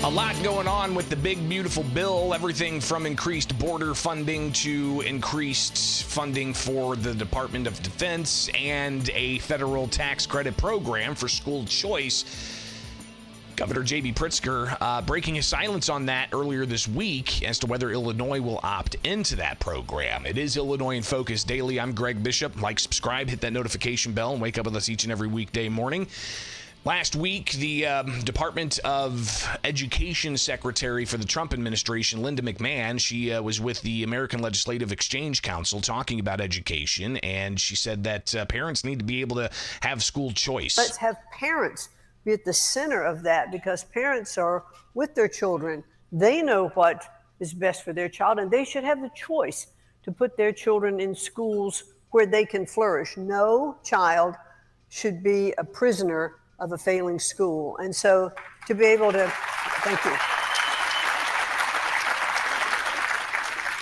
A lot going on with the big, beautiful bill. Everything from increased border funding to increased funding for the Department of Defense and a federal tax credit program for school choice. Governor J.B. Pritzker breaking his silence on that earlier this week as to whether Illinois will opt into that program. It is Illinois in Focus Daily. I'm Greg Bishop. Like, subscribe, hit that notification bell, and wake up with us each and every weekday morning. Last week, the Department of Education Secretary for the Trump administration, Linda McMahon, she was with the American Legislative Exchange Council talking about education, and she said that parents need to be able to have school choice. Let's have parents be at the center of that, because parents are with their children. They know what is best for their child, and they should have the choice to put their children in schools where they can flourish. No child should be a prisoner of a failing school. And so to be able to, thank you.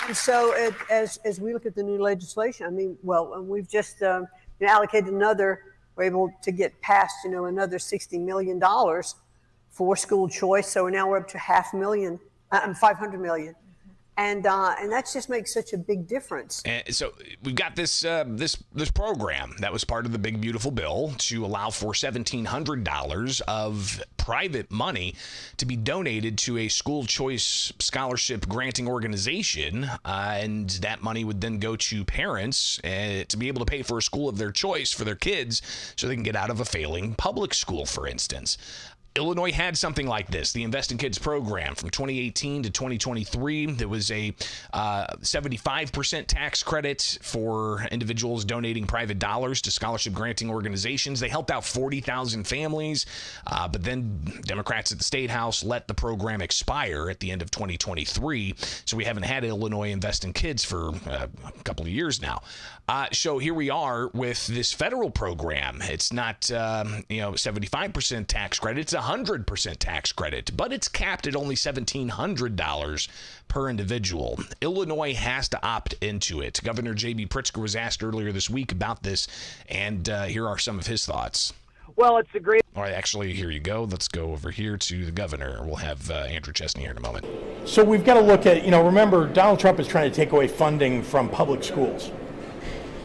And so as we look at the new legislation, I mean, well, we've just allocated we're able to get past, another $60 million for school choice. So now we're up to $500 million. And that just makes such a big difference. And so we've got this program that was part of the big, beautiful bill to allow for $1,700 of private money to be donated to a school choice scholarship granting organization. And that money would then go to parents to be able to pay for a school of their choice for their kids so they can get out of a failing public school, for instance. Illinois had something like this, the Invest in Kids program from 2018 to 2023. There was a 75% tax credit for individuals donating private dollars to scholarship granting organizations. They helped out 40,000 families, but then Democrats at the State House let the program expire at the end of 2023. So we haven't had Illinois Invest in Kids for a couple of years now. So here we are with this federal program. It's not 75% tax credit. It's 100% tax credit, but it's capped at only $1,700 per individual. Illinois has to opt into it. Governor J.B. Pritzker was asked earlier this week about this, and here are some of his thoughts. Well, it's a great... All right, actually, here you go. Let's go over here to the governor. We'll have Andrew Chesn here in a moment. So we've got to look at, remember, Donald Trump is trying to take away funding from public schools.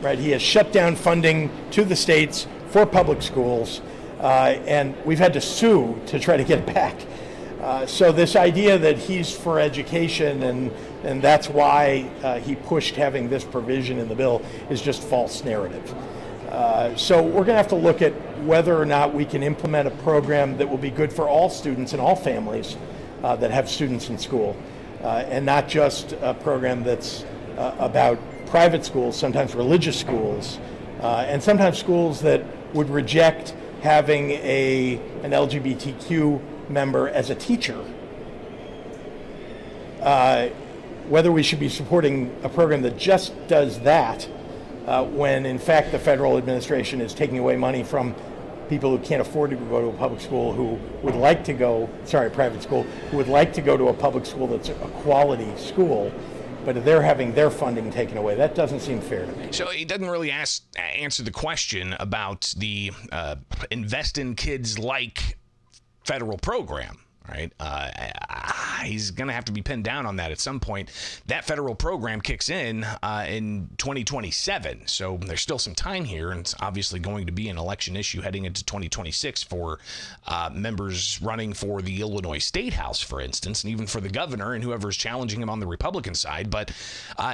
Right, he has shut down funding to the states for public schools, and we've had to sue to try to get it back. So this idea that he's for education and that's why he pushed having this provision in the bill is just false narrative. So we're going to have to look at whether or not we can implement a program that will be good for all students and all families that have students in school, and not just a program that's about private schools, sometimes religious schools, and sometimes schools that would reject having an LGBTQ member as a teacher. Whether we should be supporting a program that just does that when in fact the federal administration is taking away money from people who can't afford to go to a public school, who would like to go, private school, who would like to go to a public school that's a quality school, but they're having their funding taken away. That doesn't seem fair to me. So he doesn't really answer the question about the Invest in Kids like federal program, right? He's going to have to be pinned down on that at some point. That federal program kicks in 2027, so there's still some time here, and it's obviously going to be an election issue heading into 2026 for members running for the Illinois State House, for instance, and even for the governor and whoever's challenging him on the Republican side. But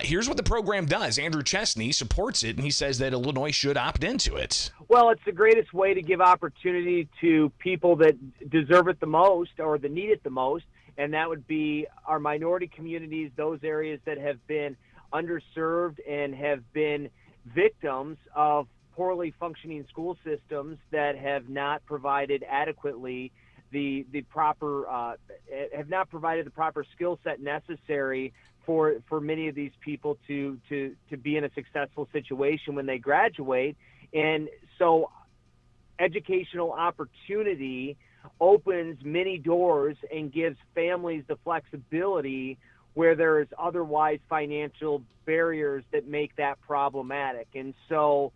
here's what the program does. Andrew Chesn supports it, and he says that Illinois should opt into it. Well, it's the greatest way to give opportunity to people that deserve it the most or that need it the most, and that would be our minority communities, those areas that have been underserved and have been victims of poorly functioning school systems that have not provided adequately the proper skill set necessary for many of these people to be in a successful situation when they graduate. And so educational opportunity opens many doors and gives families the flexibility where there is otherwise financial barriers that make that problematic. And so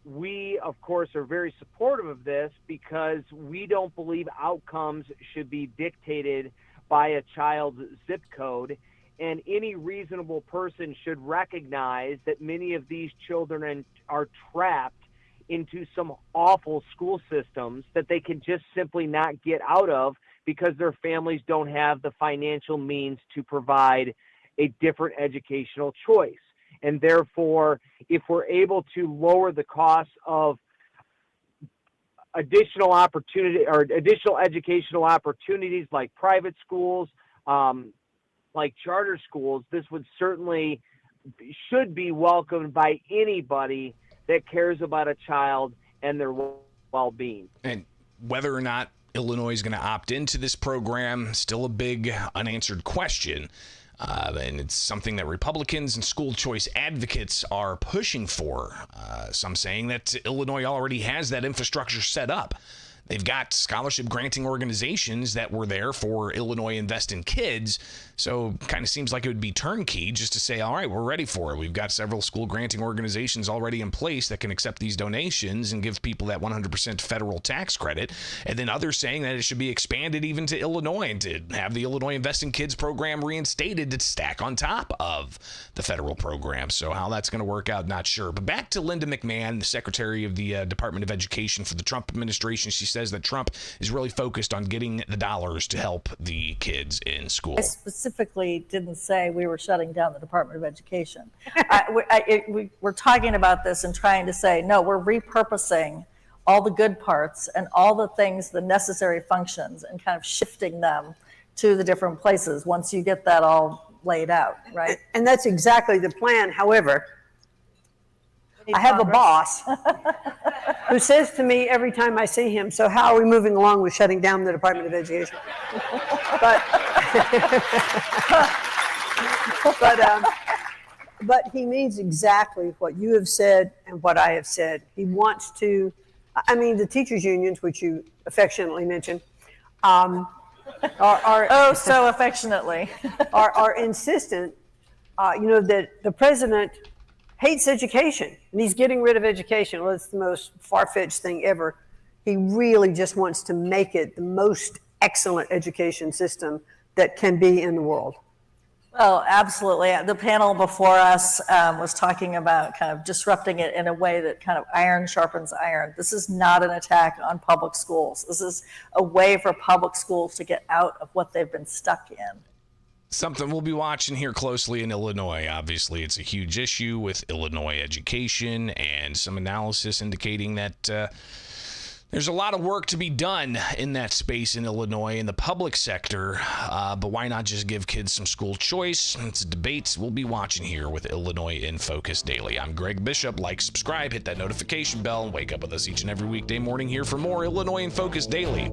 we, of course, are very supportive of this because we don't believe outcomes should be dictated by a child's zip code. And any reasonable person should recognize that many of these children are trapped into some awful school systems that they can just simply not get out of because their families don't have the financial means to provide a different educational choice. And therefore, if we're able to lower the cost of additional opportunity or additional educational opportunities like private schools, like charter schools, this would certainly should be welcomed by anybody that cares about a child and their well-being. And whether or not Illinois is going to opt into this program, still a big unanswered question. And it's something that Republicans and school choice advocates are pushing for. Some saying that Illinois already has that infrastructure set up. They've got scholarship granting organizations that were there for Illinois Invest in Kids. So kind of seems like it would be turnkey just to say, all right, we're ready for it. We've got several school granting organizations already in place that can accept these donations and give people that 100% federal tax credit. And then others saying that it should be expanded even to Illinois and to have the Illinois Invest in Kids program reinstated to stack on top of the federal program. So how that's going to work out, not sure. But back to Linda McMahon, the Secretary of the Department of Education for the Trump administration. She says that Trump is really focused on getting the dollars to help the kids in school. I specifically didn't say we were shutting down the Department of Education. We're talking about this and trying to say, no, we're repurposing all the good parts and all the things, the necessary functions, and kind of shifting them to the different places once you get that all laid out, right? And that's exactly the plan. However, I have a boss who says to me every time I see him, so how are we moving along with shutting down the Department of Education? But he means exactly what you have said and what I have said. He wants to, I mean, the teachers' unions, which you affectionately mentioned, are oh, so affectionately. are insistent, that the president hates education, and he's getting rid of education. Well, it's the most far-fetched thing ever. He really just wants to make it the most excellent education system that can be in the world. Well, absolutely. The panel before us was talking about kind of disrupting it in a way that kind of iron sharpens iron. This is not an attack on public schools. This is a way for public schools to get out of what they've been stuck in. Something we'll be watching here closely in Illinois. Obviously, it's a huge issue with Illinois education, and some analysis indicating that there's a lot of work to be done in that space in Illinois in the public sector, but why not just give kids some school choice? It's a debate we'll be watching here with Illinois in Focus Daily. I'm Greg Bishop. Like, subscribe, hit that notification bell, and wake up with us each and every weekday morning here for more Illinois in Focus Daily.